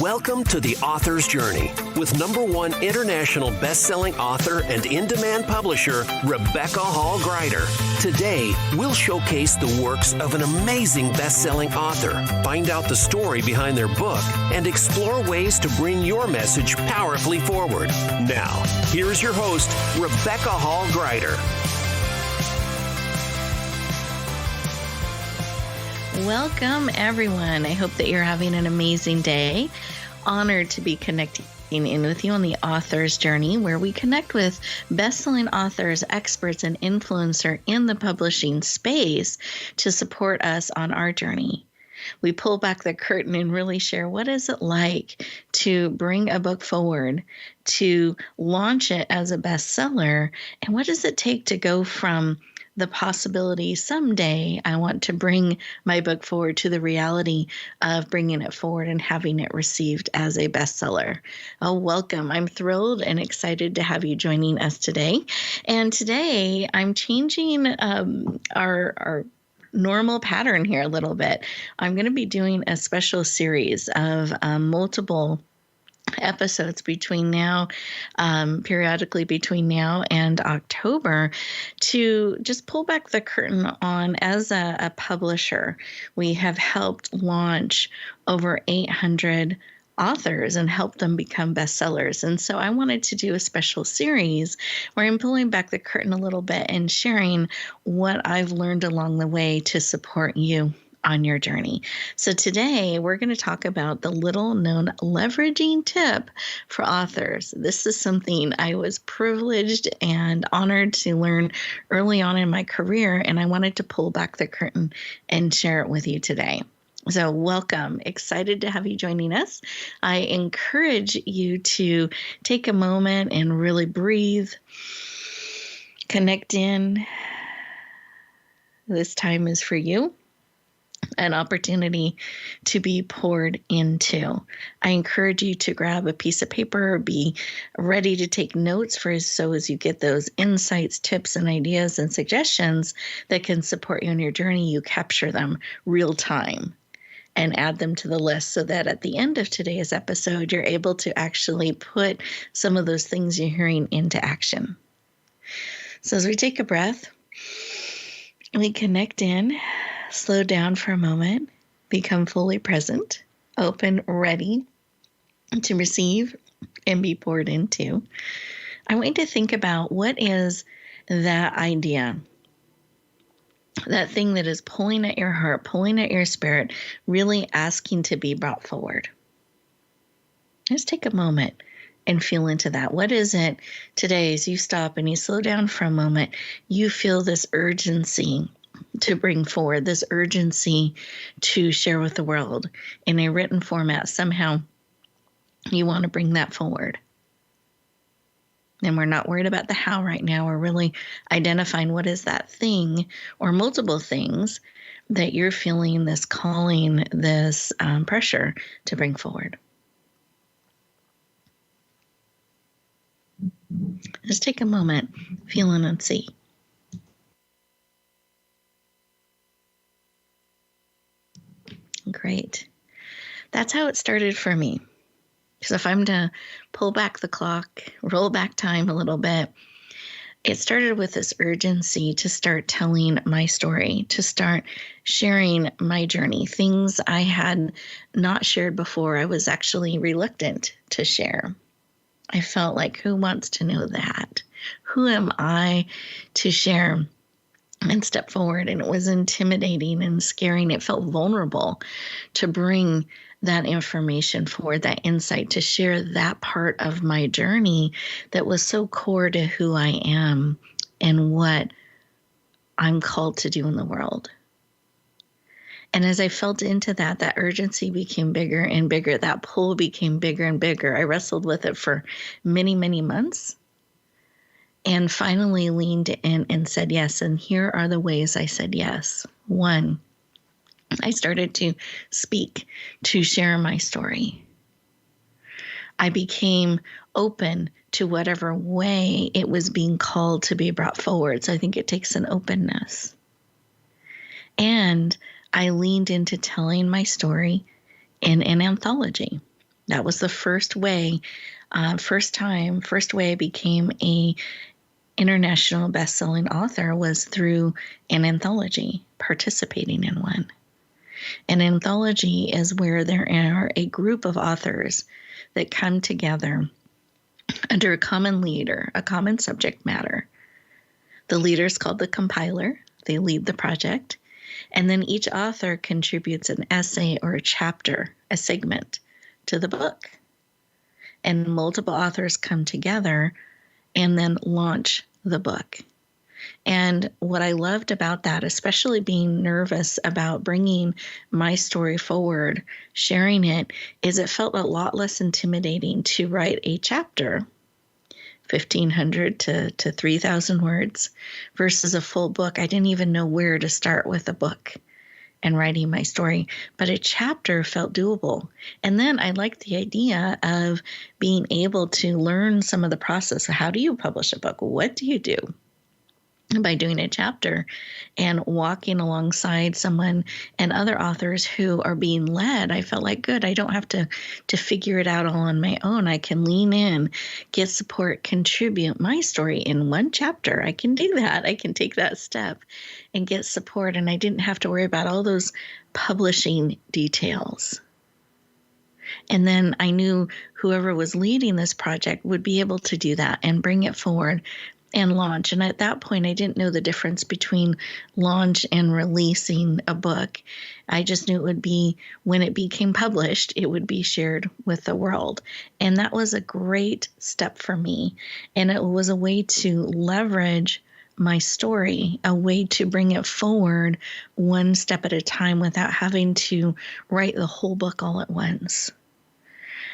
Welcome to The Author's Journey with #1 international best-selling author and in-demand publisher, Rebecca Hall Gruyter. Today, we'll showcase the works of an amazing best-selling author, find out the story behind their book, and explore ways to bring your message powerfully forward. Now, here's your host, Rebecca Hall Gruyter. Welcome, everyone. I hope that you're having an amazing day. Honored to be connecting in with you on the Author's Journey, where we connect with best-selling authors, experts, and influencers in the publishing space to support us on our journey. We pull back the curtain and really share what is it like to bring a book forward, to launch it as a bestseller, and what does it take to go from the possibility someday I want to bring my book forward to the reality of bringing it forward and having it received as a bestseller. Oh, welcome. I'm thrilled and excited to have you joining us today. And today I'm changing our normal pattern here a little bit. I'm going to be doing a special series of multiple episodes periodically between now and October, to just pull back the curtain on, as a publisher, we have helped launch over 800 authors and help them become bestsellers. And so I wanted to do a special series where I'm pulling back the curtain a little bit and sharing what I've learned along the way to support you on your journey. So today we're going to talk about the little known leveraging tip for authors. This is something I was privileged and honored to learn early on in my career, and I wanted to pull back the curtain and share it with you today. So welcome. Excited to have you joining us. I encourage you to take a moment and really breathe, connect in. This time is for you. An opportunity to be poured into. I encourage you to grab a piece of paper, be ready to take notes as you get those insights, tips, and ideas and suggestions that can support you on your journey. You capture them real time and add them to the list so that at the end of today's episode, you're able to actually put some of those things you're hearing into action. So as we take a breath, we connect in. Slow down for a moment, become fully present, open, ready to receive and be poured into. I want you to think about, what is that idea, that thing that is pulling at your heart, pulling at your spirit, really asking to be brought forward. Just take a moment and feel into that. What is it today, as you stop and you slow down for a moment, you feel this urgency to bring forward, this urgency to share with the world in a written format? Somehow you want to bring that forward. And we're not worried about the how right now. We're really identifying what is that thing or multiple things that you're feeling this calling, this pressure to bring forward. Just take a moment, feel in and see. Great. That's how it started for me. So if I'm to pull back the clock, roll back time a little bit, it started with this urgency to start telling my story, to start sharing my journey, things I had not shared before. I was actually reluctant to share. I felt like, who wants to know that? Who am I to share and step forward? And it was intimidating and scaring. It felt vulnerable to bring that information forward, that insight, to share that part of my journey that was so core to who I am and what I'm called to do in the world. And as I felt into that, that urgency became bigger and bigger. That pull became bigger and bigger. I wrestled with it for many, many months, and finally leaned in and said yes. And here are the ways I said yes. 1, I started to speak, to share my story. I became open to whatever way it was being called to be brought forward. So I think it takes an openness. And I leaned into telling my story in an anthology. That was the first way I became a international best-selling author, was through an anthology, participating in one. An anthology is where there are a group of authors that come together under a common leader, a common subject matter. The leader is called the compiler. They lead the project. And then each author contributes an essay or a chapter, a segment to the book. And multiple authors come together and then launch the book. And what I loved about that, especially being nervous about bringing my story forward, sharing it, is it felt a lot less intimidating to write a chapter, 1,500 to 3,000 words, versus a full book. I didn't even know where to start with a book and writing my story, but a chapter felt doable. And then I liked the idea of being able to learn some of the process. How do you publish a book? What do you do? By doing a chapter and walking alongside someone and other authors who are being led, I felt like, good, I don't have to figure it out all on my own. I can lean in, get support, contribute my story in one chapter. I can do that. I can take that step and get support. And I didn't have to worry about all those publishing details. And then I knew whoever was leading this project would be able to do that and bring it forward and launch. And at that point, I didn't know the difference between launch and releasing a book. I just knew it would be, when it became published, it would be shared with the world. And that was a great step for me. And it was a way to leverage my story, a way to bring it forward one step at a time without having to write the whole book all at once.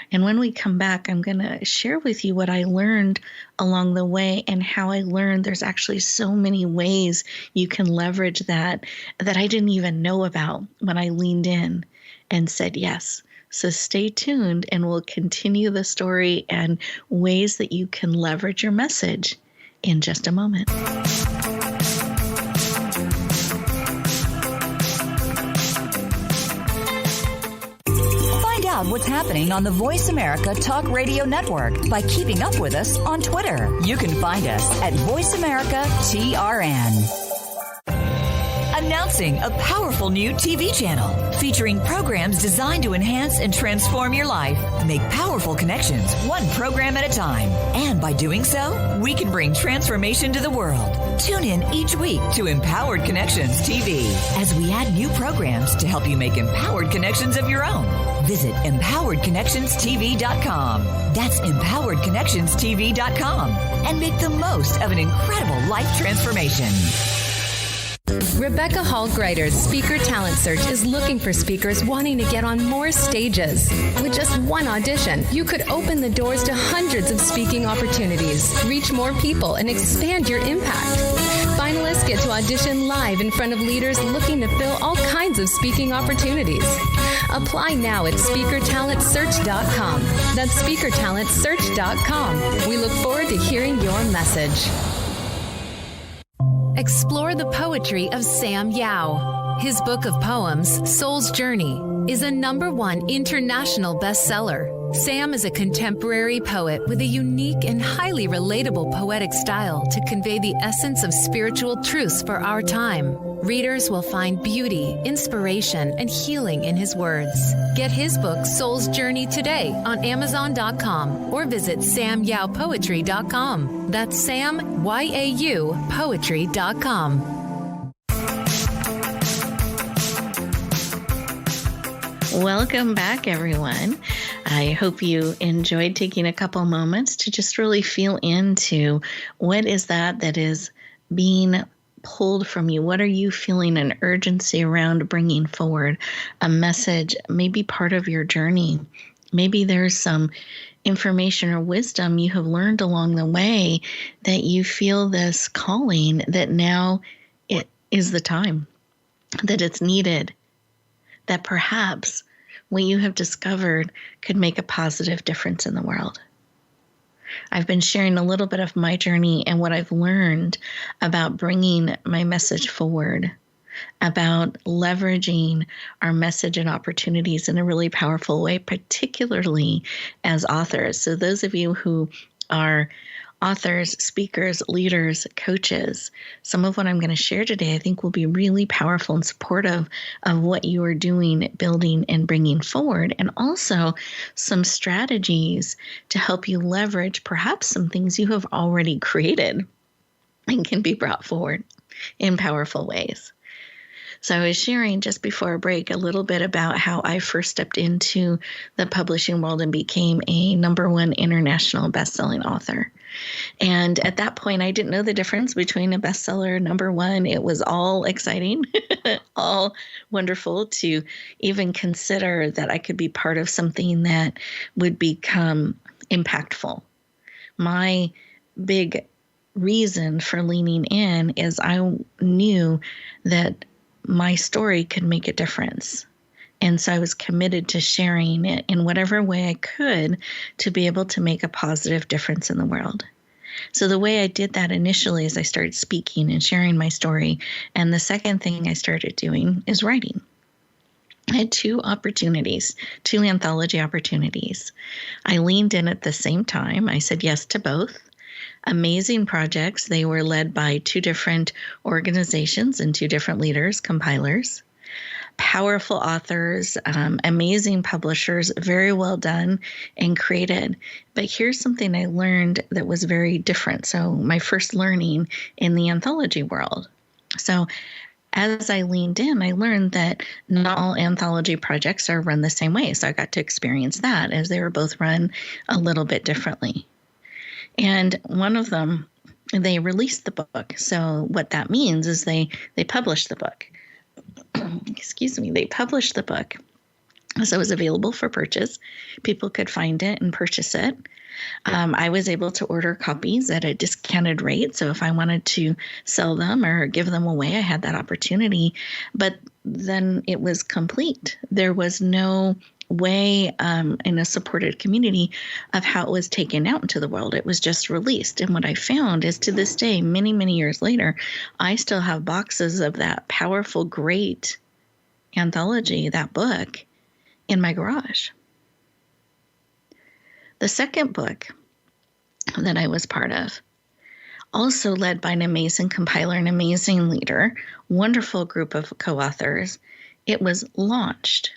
And when we come back, I'm going to share with you what I learned along the way and how I learned there's actually so many ways you can leverage that I didn't even know about when I leaned in and said yes. So stay tuned and we'll continue the story and ways that you can leverage your message in just a moment. What's happening on the Voice America Talk Radio Network by keeping up with us on Twitter. You can find us at Voice America TRN. Announcing a powerful new TV channel featuring programs designed to enhance and transform your life. Make powerful connections, one program at a time. And by doing so, we can bring transformation to the world. Tune in each week to Empowered Connections TV as we add new programs to help you make empowered connections of your own. Visit empoweredconnectionstv.com. That's empoweredconnectionstv.com. And make the most of an incredible life transformation. Rebecca Hall Greider's Speaker Talent Search is looking for speakers wanting to get on more stages. With just one audition, you could open the doors to hundreds of speaking opportunities, reach more people, and expand your impact. Finalists get to audition live in front of leaders looking to fill all kinds of speaking opportunities. Apply now at SpeakerTalentSearch.com. That's SpeakerTalentSearch.com. We look forward to hearing your message. Explore the poetry of Sam Yao. His book of poems, Soul's Journey, is a #1 international bestseller. Sam is a contemporary poet with a unique and highly relatable poetic style to convey the essence of spiritual truths for our time. Readers will find beauty, inspiration, and healing in his words. Get his book, Soul's Journey, today on Amazon.com or visit SamYaoPoetry.com. That's Sam, Y-A-U, Poetry.com. Welcome back, everyone. I hope you enjoyed taking a couple moments to just really feel into what is that is being pulled from you. What are you feeling an urgency around bringing forward? A message, maybe part of your journey. Maybe there's some information or wisdom you have learned along the way that you feel this calling that now it is the time, that it's needed, that perhaps what you have discovered could make a positive difference in the world. I've been sharing a little bit of my journey and what I've learned about bringing my message forward. about leveraging our message and opportunities in a really powerful way, particularly as authors. So those of you who are authors, speakers, leaders, coaches, some of what I'm going to share today, I think will be really powerful and supportive of what you are doing, building, and bringing forward, and also some strategies to help you leverage perhaps some things you have already created and can be brought forward in powerful ways. So I was sharing just before a break a little bit about how I first stepped into the publishing world and became a #1 international best-selling author. And at that point, I didn't know the difference between a bestseller, #1. It was all exciting, all wonderful to even consider that I could be part of something that would become impactful. My big reason for leaning in is I knew that my story could make a difference. And so I was committed to sharing it in whatever way I could to be able to make a positive difference in the world. So the way I did that initially is I started speaking and sharing my story. And the second thing I started doing is writing. I had 2 opportunities, 2 anthology opportunities. I leaned in at the same time. I said yes to both. Amazing projects. They were led by 2 different organizations and 2 different leaders, compilers. Powerful authors, amazing publishers, very well done and created. But here's something I learned that was very different. So my first learning in the anthology world. So as I leaned in, I learned that not all anthology projects are run the same way. So I got to experience that as they were both run a little bit differently. And one of them, they released the book. So what that means is they published the book. Excuse me, they published the book. So it was available for purchase. People could find it and purchase it. I was able to order copies at a discounted rate. So if I wanted to sell them or give them away, I had that opportunity. But then it was complete. There was no way in a supported community of how it was taken out into the world. It was just released. And what I found is to this day, many, many years later, I still have boxes of that powerful, great anthology, that book, in my garage. The second book that I was part of, also led by an amazing compiler, an amazing leader, wonderful group of co-authors, it was launched.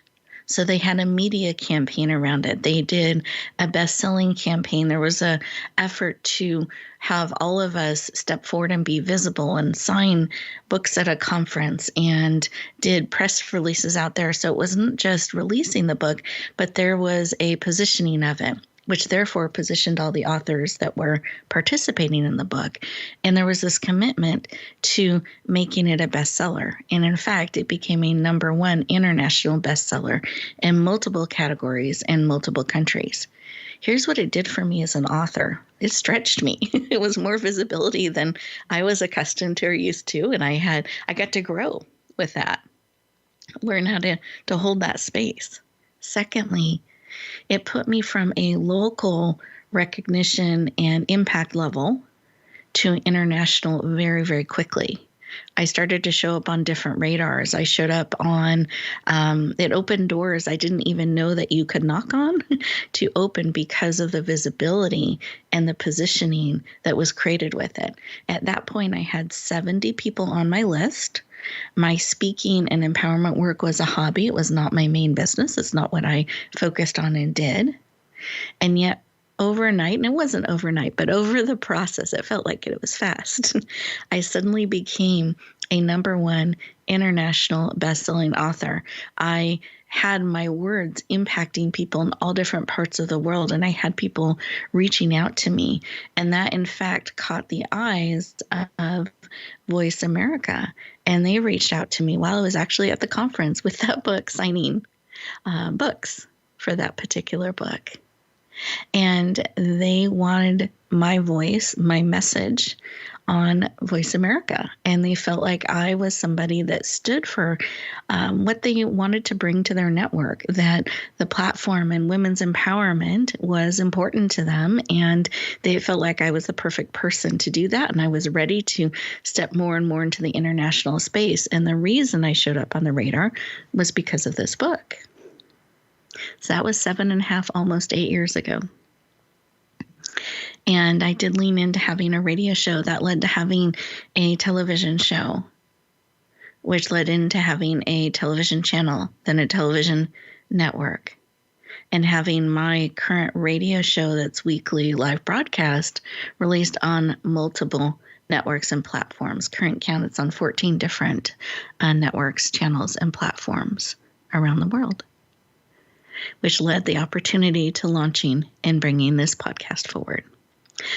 So they had a media campaign around it. They did a best-selling campaign. There was an effort to have all of us step forward and be visible and sign books at a conference and did press releases out there. So it wasn't just releasing the book, but there was a positioning of it, which therefore positioned all the authors that were participating in the book. And there was this commitment to making it a bestseller. And in fact, it became a #1 international bestseller in multiple categories and multiple countries. Here's what it did for me as an author. It stretched me. It was more visibility than I was accustomed to or used to. And I got to grow with that, learn how to hold that space. Secondly, it put me from a local recognition and impact level to international very, very quickly. I started to show up on different radars. I showed up on, it opened doors I didn't even know that you could knock on to open because of the visibility and the positioning that was created with it. At that point, I had 70 people on my list. My speaking and empowerment work was a hobby. It was not my main business. It's not what I focused on and did. And yet overnight, and it wasn't overnight, but over the process, it felt like it was fast. I suddenly became a #1 international best-selling author. I had my words impacting people in all different parts of the world, and I had people reaching out to me. And that, in fact, caught the eyes of Voice America. And they reached out to me while I was actually at the conference with that book, signing books for that particular book. And they wanted my voice, my message on Voice America, and they felt like I was somebody that stood for what they wanted to bring to their network, that the platform and women's empowerment was important to them, and they felt like I was the perfect person to do that, and I was ready to step more and more into the international space. And the reason I showed up on the radar was because of this book. So that was 7.5, almost 8 years ago. And I did lean into having a radio show that led to having a television show, which led into having a television channel, then a television network, and having my current radio show that's weekly live broadcast released on multiple networks and platforms. Current count, it's on 14 different networks, channels, and platforms around the world, which led the opportunity to launching and bringing this podcast forward.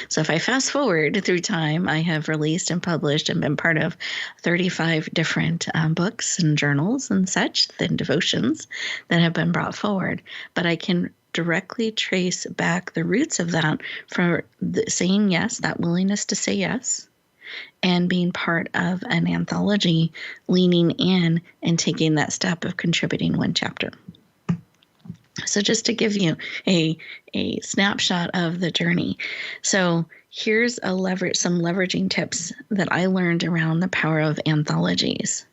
So if I fast forward through time, I have released and published and been part of 35 different books and journals and such, then devotions that have been brought forward. But I can directly trace back the roots of that for saying yes, that willingness to say yes, and being part of an anthology, leaning in and taking that step of contributing one chapter. So just to give you a snapshot of the journey. So here's some leveraging tips that I learned around the power of anthologies.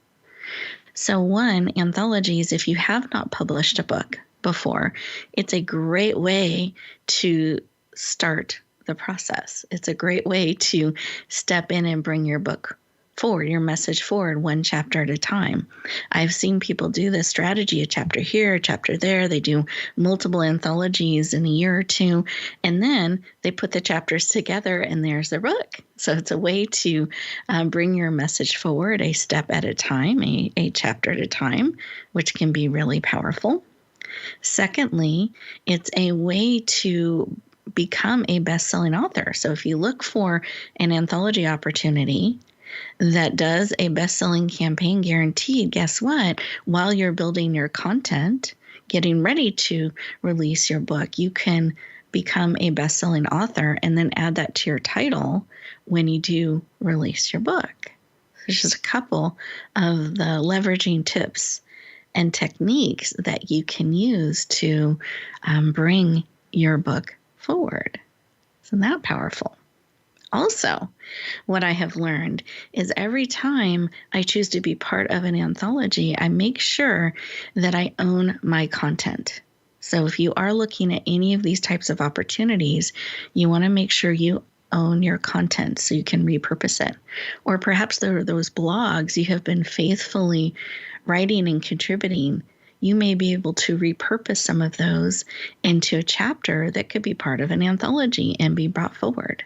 So one, anthologies, if you have not published a book before, it's a great way to start the process. It's a great way to step in and bring your book forward, your message forward, one chapter at a time. I've seen people do this strategy, a chapter here, a chapter there. They do multiple anthologies in a year or two, and then they put the chapters together and there's their book. So it's a way to bring your message forward a step at a time, a chapter at a time, which can be really powerful. Secondly, it's a way to become a best-selling author. So if you look for an anthology opportunity that does a best-selling campaign guaranteed, guess what? While you're building your content, getting ready to release your book, you can become a best-selling author and then add that to your title when you do release your book. There's just a couple of the leveraging tips and techniques that you can use to bring your book forward. Isn't that powerful? Also, what I have learned is every time I choose to be part of an anthology, I make sure that I own my content. So if you are looking at any of these types of opportunities, you want to make sure you own your content so you can repurpose it. Or perhaps there are those blogs you have been faithfully writing and contributing. You may be able to repurpose some of those into a chapter that could be part of an anthology and be brought forward.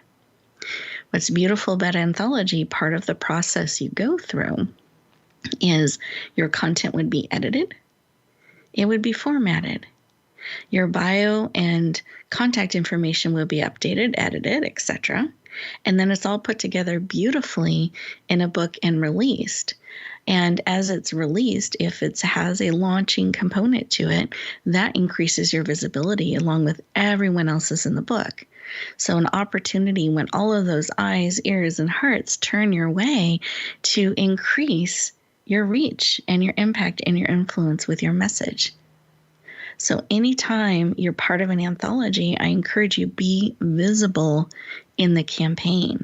What's beautiful about anthology, part of the process you go through is your content would be edited. It would be formatted. Your bio and contact information will be updated, edited, etc. And then it's all put together beautifully in a book and released. And as it's released, if it has a launching component to it, that increases your visibility along with everyone else's in the book. So an opportunity when all of those eyes, ears, and hearts turn your way to increase your reach and your impact and your influence with your message. So anytime you're part of an anthology, I encourage you be visible in the campaign.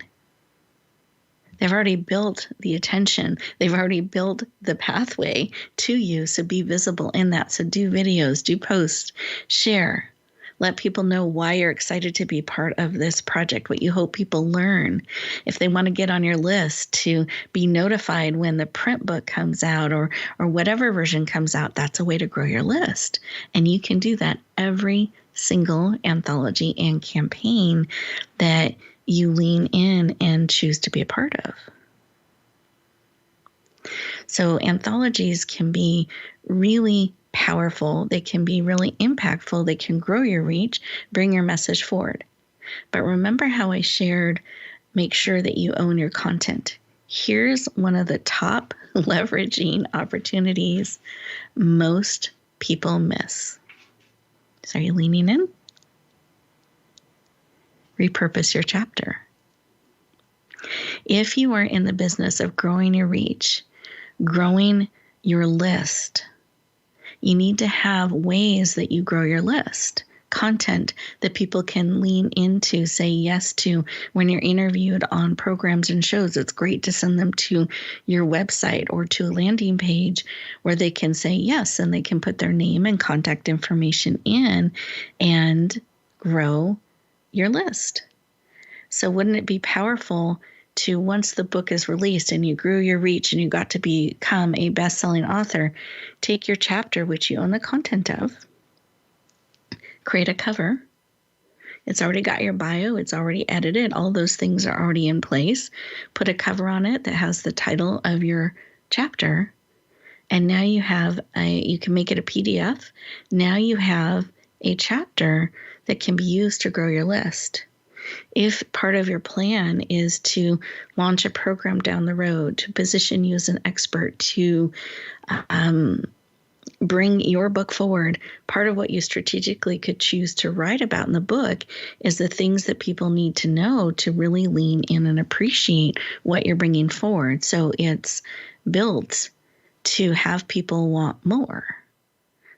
They've already built the attention. They've already built the pathway to you. So be visible in that. So do videos, do posts, share. Let people know why you're excited to be part of this project, what you hope people learn. If they want to get on your list to be notified when the print book comes out or whatever version comes out, that's a way to grow your list. And you can do that every single anthology and campaign that you lean in and choose to be a part of. So anthologies can be really powerful. They can be really impactful. They can grow your reach, bring your message forward. But remember how I shared, make sure that you own your content. Here's one of the top leveraging opportunities most people miss. So are you leaning in? Repurpose your chapter. If you are in the business of growing your reach, growing your list, you need to have ways that you grow your list. Content that people can lean into, say yes to when you're interviewed on programs and shows. It's great to send them to your website or to a landing page where they can say yes, and they can put their name and contact information in and grow your list. So wouldn't it be powerful to, once the book is released and you grew your reach and you got to become a best-selling author, take your chapter, which you own the content of, create a cover. It's already got your bio. It's already edited. All those things are already in place. Put a cover on it that has the title of your chapter. And now you can make it a PDF. Now you have a chapter that can be used to grow your list. If part of your plan is to launch a program down the road, to position you as an expert, to bring your book forward, part of what you strategically could choose to write about in the book is the things that people need to know to really lean in and appreciate what you're bringing forward. So it's built to have people want more.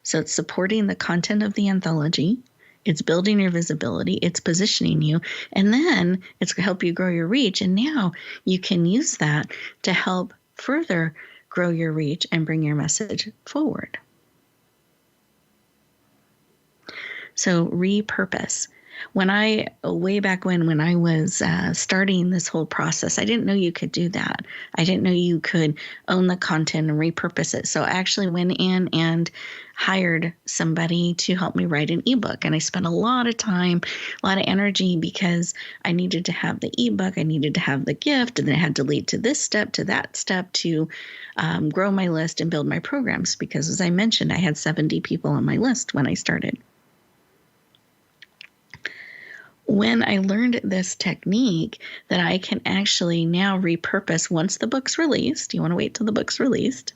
So it's supporting the content of the anthology. It's building your visibility. It's positioning you. And then it's going to help you grow your reach. And now you can use that to help further grow your reach and bring your message forward. So repurpose. Way back when I was starting this whole process, I didn't know you could do that. I didn't know you could own the content and repurpose it. So I actually went in and hired somebody to help me write an ebook. And I spent a lot of time, a lot of energy, because I needed to have the ebook, I needed to have the gift, and then I had to lead to this step, to that step, to grow my list and build my programs. Because as I mentioned, I had 70 people on my list when I started. When I learned this technique that I can actually now repurpose once the book's released, you want to wait till the book's released,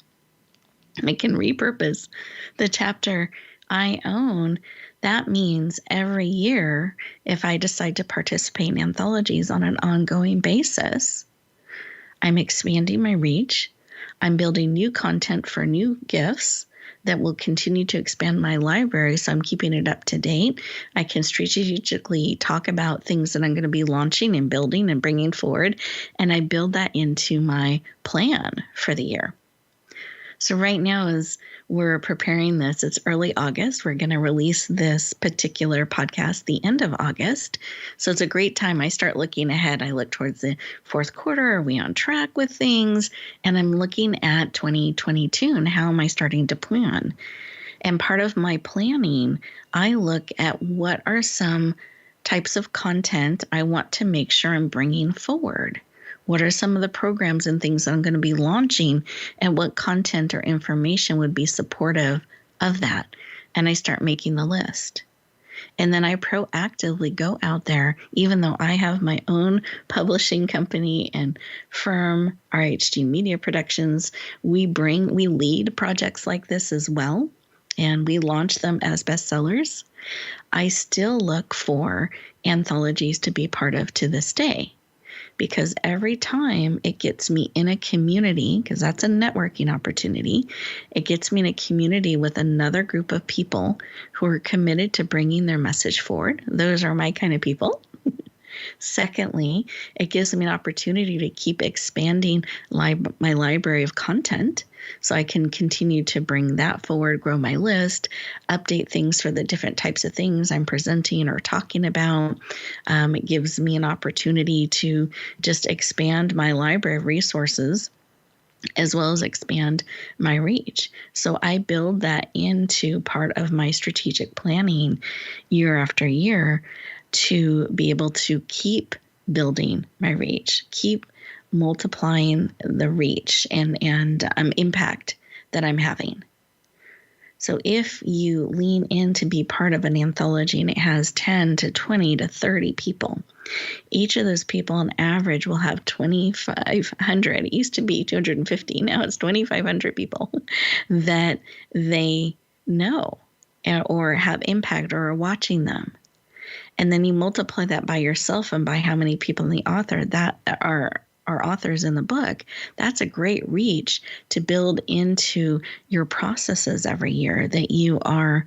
I can repurpose the chapter I own. That means every year, if I decide to participate in anthologies on an ongoing basis, I'm expanding my reach. I'm building new content for new gifts that will continue to expand my library, so I'm keeping it up to date. I can strategically talk about things that I'm going to be launching and building and bringing forward, and I build that into my plan for the year. So right now, as we're preparing this, it's early August. We're going to release this particular podcast the end of August. So it's a great time. I start looking ahead. I look towards the fourth quarter. Are we on track with things? And I'm looking at 2022 and how am I starting to plan? And part of my planning, I look at what are some types of content I want to make sure I'm bringing forward. What are some of the programs and things that I'm going to be launching, and what content or information would be supportive of that? And I start making the list. And then I proactively go out there, even though I have my own publishing company and firm, RHG Media Productions, we lead projects like this as well, and we launch them as bestsellers. I still look for anthologies to be part of to this day. Because every time it gets me in a community, because that's a networking opportunity, it gets me in a community with another group of people who are committed to bringing their message forward. Those are my kind of people. Secondly, it gives me an opportunity to keep expanding my library of content so I can continue to bring that forward, grow my list, update things for the different types of things I'm presenting or talking about. It gives me an opportunity to just expand my library of resources as well as expand my reach. So I build that into part of my strategic planning year after year to be able to keep building my reach, keep multiplying the reach and impact that I'm having. So if you lean in to be part of an anthology and it has 10 to 20 to 30 people, each of those people on average will have 2,500. It used to be 250. Now it's 2,500 people that they know or have impact or are watching them. And then you multiply that by yourself and by how many people in the author that are are authors in the book, that's a great reach to build into your processes every year that you are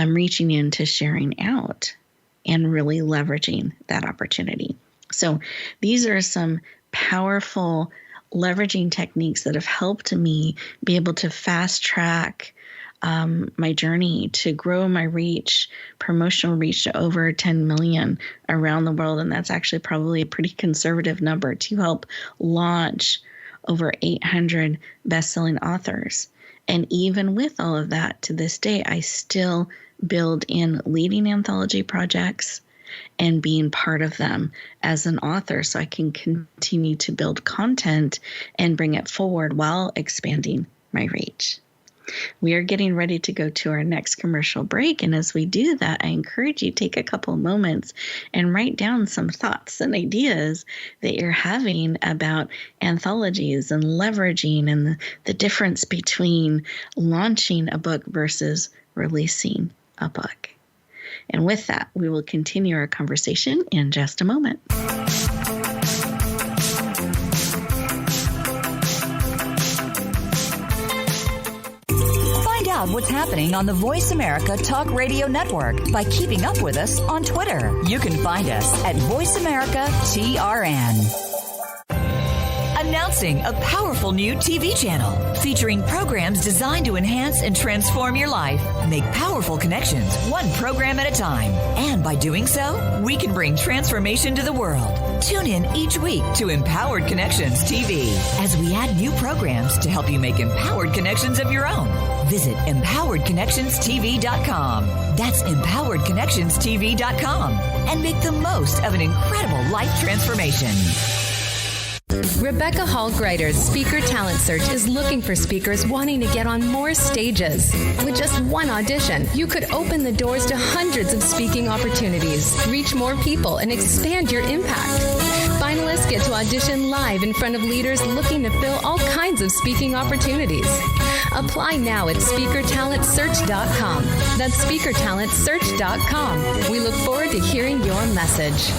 reaching into sharing out and really leveraging that opportunity. So these are some powerful leveraging techniques that have helped me be able to fast track my journey to grow my reach, promotional reach to over 10 million around the world. And that's actually probably a pretty conservative number to help launch over 800 best-selling authors. And even with all of that, to this day, I still build in leading anthology projects and being part of them as an author so I can continue to build content and bring it forward while expanding my reach. We are getting ready to go to our next commercial break. And as we do that, I encourage you to take a couple moments and write down some thoughts and ideas that you're having about anthologies and leveraging and the difference between launching a book versus releasing a book. And with that, we will continue our conversation in just a moment. Find out what's happening on the Voice America Talk Radio Network by keeping up with us on Twitter. You can find us at Voice America TRN. Announcing a powerful new TV channel featuring programs designed to enhance and transform your life. Make powerful connections, one program at a time. And by doing so, we can bring transformation to the world. Tune in each week to Empowered Connections TV as we add new programs to help you make empowered connections of your own. Visit empoweredconnectionstv.com. That's empoweredconnectionstv.com. And make the most of an incredible life transformation. Rebecca Hall Greider's Speaker Talent Search is looking for speakers wanting to get on more stages. With just one audition, you could open the doors to hundreds of speaking opportunities, reach more people, and expand your impact. Finalists get to audition live in front of leaders looking to fill all kinds of speaking opportunities. Apply now at speakertalentsearch.com. That's speakertalentsearch.com. We look forward to hearing your message.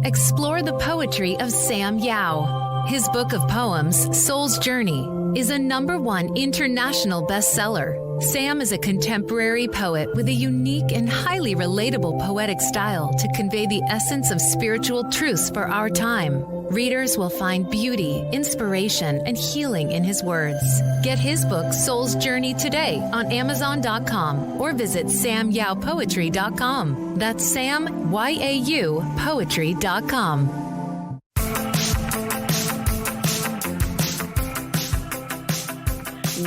Explore the poetry of Sam Yao. His book of poems, Soul's Journey, is a #1 international bestseller. Sam is a contemporary poet with a unique and highly relatable poetic style to convey the essence of spiritual truths for our time. Readers will find beauty, inspiration, and healing in his words. Get his book, Soul's Journey, today on Amazon.com or visit SamYaoPoetry.com. That's Sam, Y-A-U, Poetry.com.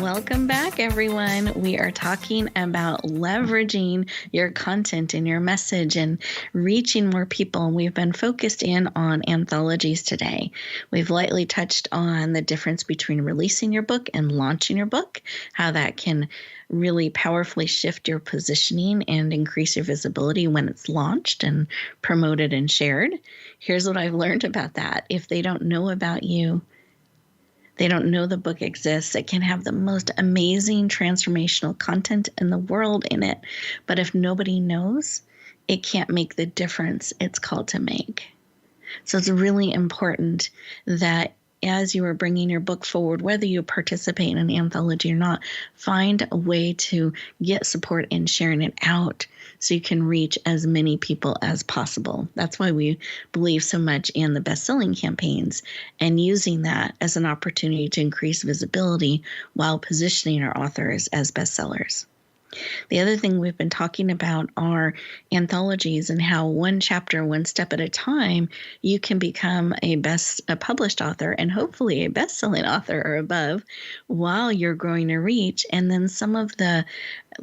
Welcome back, everyone. We are talking about leveraging your content and your message and reaching more people. And we've been focused in on anthologies today. We've lightly touched on the difference between releasing your book and launching your book, how that can really powerfully shift your positioning and increase your visibility when it's launched and promoted and shared. Here's what I've learned about that. If they don't know about you, they don't know the book exists, it can have the most amazing transformational content in the world in it. But if nobody knows, it can't make the difference it's called to make. So it's really important that as you are bringing your book forward, whether you participate in an anthology or not, find a way to get support in sharing it out so you can reach as many people as possible. That's why we believe so much in the best-selling campaigns and using that as an opportunity to increase visibility while positioning our authors as bestsellers. The other thing we've been talking about are anthologies and how one chapter, one step at a time, you can become a published author and hopefully a best-selling author or above while you're growing your reach. And then some of the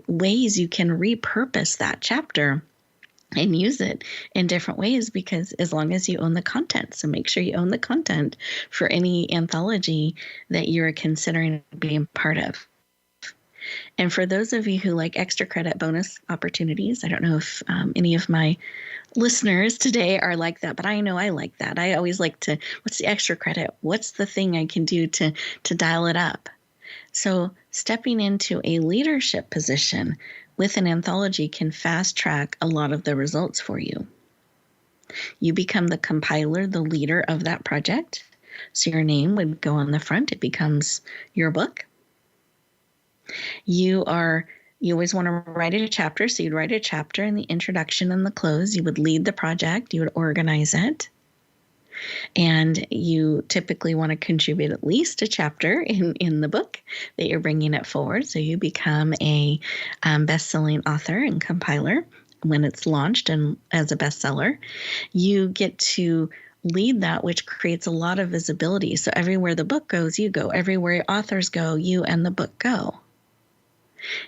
ways you can repurpose that chapter and use it in different ways, because as long as you own the content. So make sure you own the content for any anthology that you're considering being part of. And for those of you who like extra credit bonus opportunities, I don't know if any of my listeners today are like that, but I know I like that. I always like to, what's the extra credit? What's the thing I can do to dial it up? So stepping into a leadership position with an anthology can fast track a lot of the results for you. You become the compiler, the leader of that project. So your name would go on the front. It becomes your book. You always want to write a chapter. So you'd write a chapter in the introduction and the close. You would lead the project. You would organize it. And you typically want to contribute at least a chapter in the book that you're bringing it forward. So you become a best-selling author and compiler when it's launched and as a bestseller. You get to lead that, which creates a lot of visibility. So everywhere the book goes, you go. Everywhere authors go, you and the book go.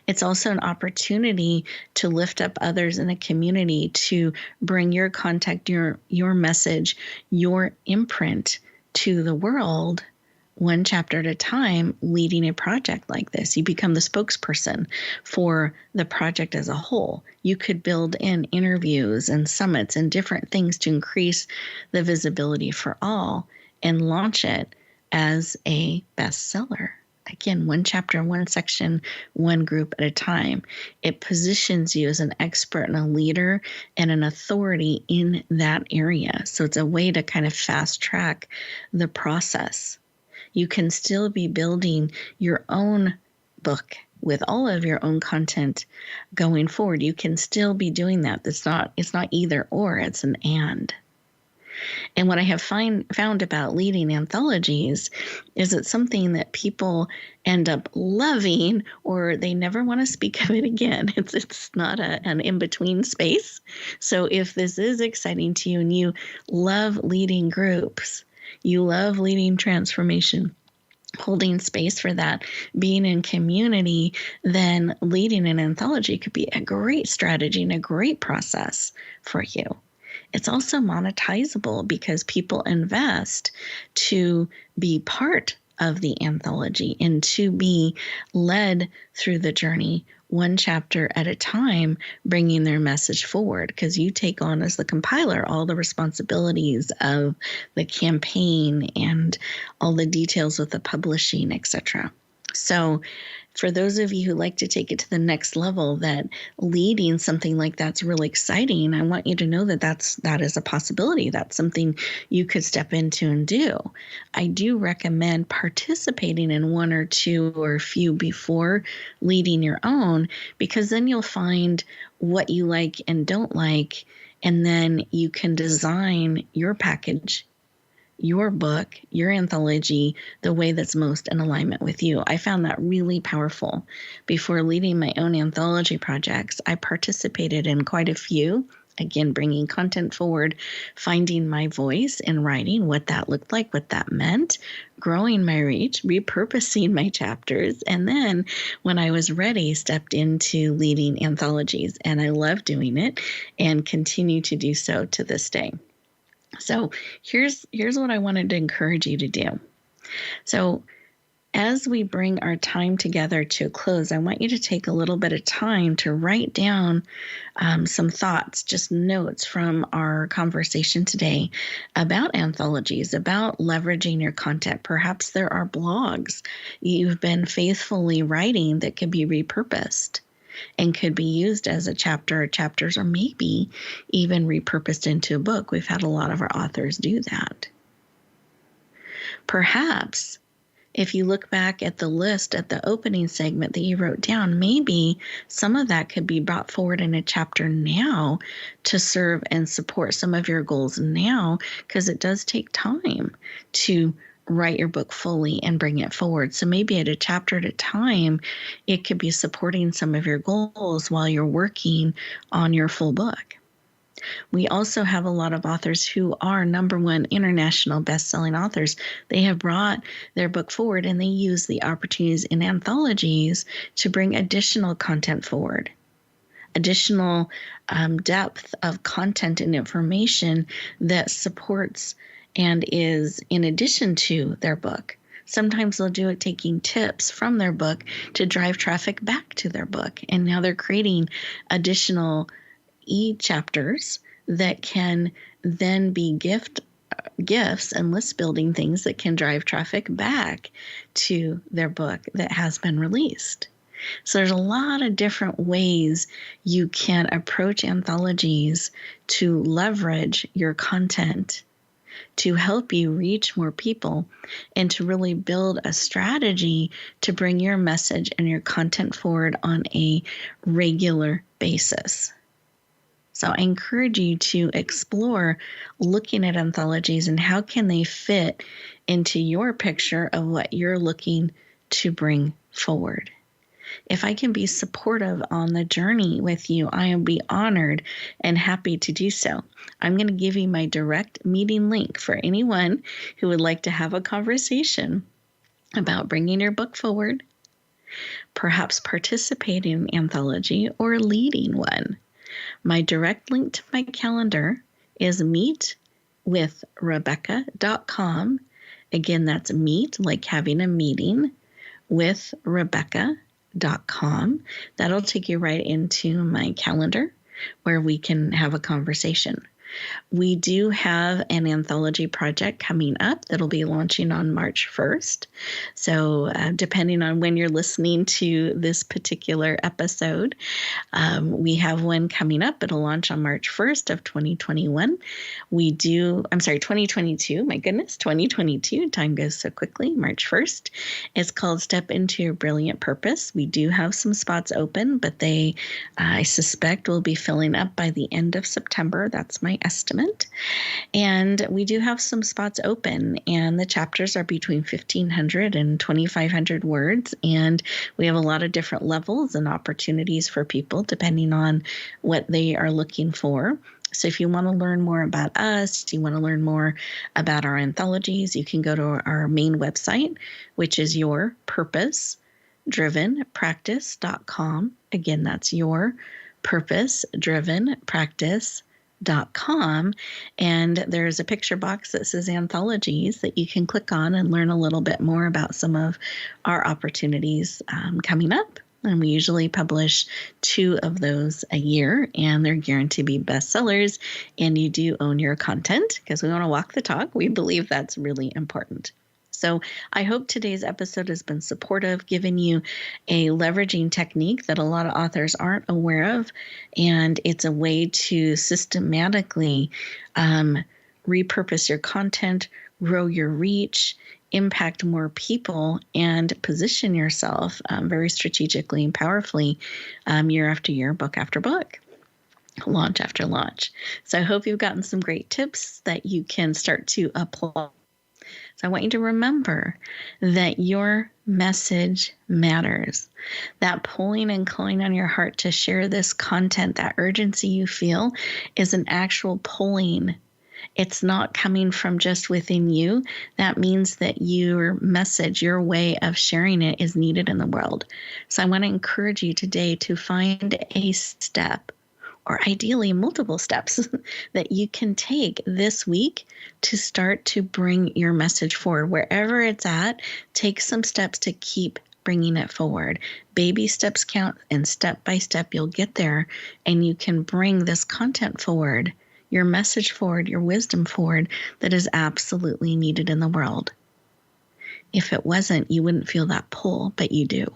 It's also an opportunity to lift up others in a community, to bring your contact, your message, your imprint to the world, one chapter at a time, leading a project like this. You become the spokesperson for the project as a whole. You could build in interviews and summits and different things to increase the visibility for all and launch it as a bestseller. Again, one chapter, one section, one group at a time. It positions you as an expert and a leader and an authority in that area. So it's a way to kind of fast track the process. You can still be building your own book with all of your own content going forward. You can still be doing that. It's not either or, it's an and. And what I have found about leading anthologies is it's something that people end up loving, or they never want to speak of it again. It's not an in-between space. So if this is exciting to you and you love leading groups, you love leading transformation, holding space for that, being in community, then leading an anthology could be a great strategy and a great process for you. It's also monetizable because people invest to be part of the anthology and to be led through the journey one chapter at a time, bringing their message forward, because you take on as the compiler all the responsibilities of the campaign and all the details with the publishing, etc. So for those of you who like to take it to the next level, that leading something like that's really exciting, I want you to know that is a possibility. That's something you could step into and do. I do recommend participating in one or two or a few before leading your own, because then you'll find what you like and don't like, and then you can design your package, your book, your anthology, the way that's most in alignment with you. I found that really powerful. Before leading my own anthology projects, I participated in quite a few, again, bringing content forward, finding my voice in writing, what that looked like, what that meant, growing my reach, repurposing my chapters, and then when I was ready, stepped into leading anthologies. And I love doing it and continue to do so to this day. So here's what I wanted to encourage you to do. So as we bring our time together to a close, I want you to take a little bit of time to write down some thoughts, just notes from our conversation today about anthologies, about leveraging your content. Perhaps there are blogs you've been faithfully writing that could be repurposed and could be used as a chapter or chapters, or maybe even repurposed into a book. We've had a lot of our authors do that. Perhaps if you look back at the list at the opening segment that you wrote down, maybe some of that could be brought forward in a chapter now to serve and support some of your goals now, because it does take time to write your book fully and bring it forward. So maybe at a chapter at a time, it could be supporting some of your goals while you're working on your full book. We also have a lot of authors who are #1 international best-selling authors. They have brought their book forward and they use the opportunities in anthologies to bring additional content forward, additional depth of content and information that supports and is in addition to their book. Sometimes they'll do it taking tips from their book to drive traffic back to their book. And now they're creating additional e-chapters that can then be gifts and list building things that can drive traffic back to their book that has been released. So there's a lot of different ways you can approach anthologies to leverage your content to help you reach more people and to really build a strategy to bring your message and your content forward on a regular basis. So I encourage you to explore looking at anthologies and how can they fit into your picture of what you're looking to bring forward. If I can be supportive on the journey with you, I will be honored and happy to do so. I'm going to give you my direct meeting link for anyone who would like to have a conversation about bringing your book forward, perhaps participating in an anthology or leading one. My direct link to my calendar is meetwithrebecca.com. Again, that's meet, like having a meeting, with Rebecca.com. That'll take you right into my calendar where we can have a conversation. We do have an anthology project coming up that'll be launching on March 1st. So depending on when you're listening to this particular episode, we have one coming up. It'll launch on March 1st of 2021. 2022. My goodness, 2022. Time goes so quickly. March 1st. It's called Step Into Your Brilliant Purpose. We do have some spots open, but they, I suspect, will be filling up by the end of September. That's my estimate. And we do have some spots open, and the chapters are between 1,500 and 2,500 words. And we have a lot of different levels and opportunities for people depending on what they are looking for. So if you want to learn more about us, you want to learn more about our anthologies, you can go to our main website, which is yourpurposedrivenpractice.com. Again, that's yourpurposedrivenpractice.com. And there's a picture box that says anthologies that you can click on and learn a little bit more about some of our opportunities coming up. And we usually publish 2 of those a year, and they're guaranteed to be bestsellers. And you do own your content because we want to walk the talk. We believe that's really important. So I hope today's episode has been supportive, giving you a leveraging technique that a lot of authors aren't aware of. And it's a way to systematically repurpose your content, grow your reach, impact more people, and position yourself very strategically and powerfully year after year, book after book, launch after launch. So I hope you've gotten some great tips that you can start to apply. So I want you to remember that your message matters. That pulling and calling on your heart to share this content, that urgency you feel, is an actual pulling. It's not coming from just within you. That means that your message, your way of sharing it, is needed in the world. So I want to encourage you today to find a step, or ideally multiple steps, that you can take this week to start to bring your message forward. Wherever it's at, take some steps to keep bringing it forward. Baby steps count, and step by step you'll get there, and you can bring this content forward, your message forward, your wisdom forward, that is absolutely needed in the world. If it wasn't, you wouldn't feel that pull, but you do.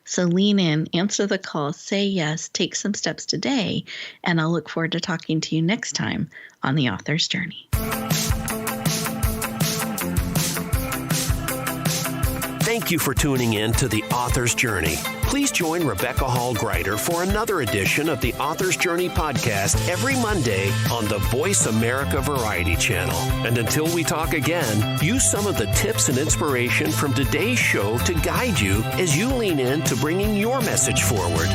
So lean in, answer the call, say yes, take some steps today, and I'll look forward to talking to you next time on The Author's Journey. Thank you for tuning in to The Author's Journey. Please join Rebecca Hall Greider for another edition of the Author's Journey podcast every Monday on the Voice America Variety Channel. And until we talk again, use some of the tips and inspiration from today's show to guide you as you lean in to bringing your message forward.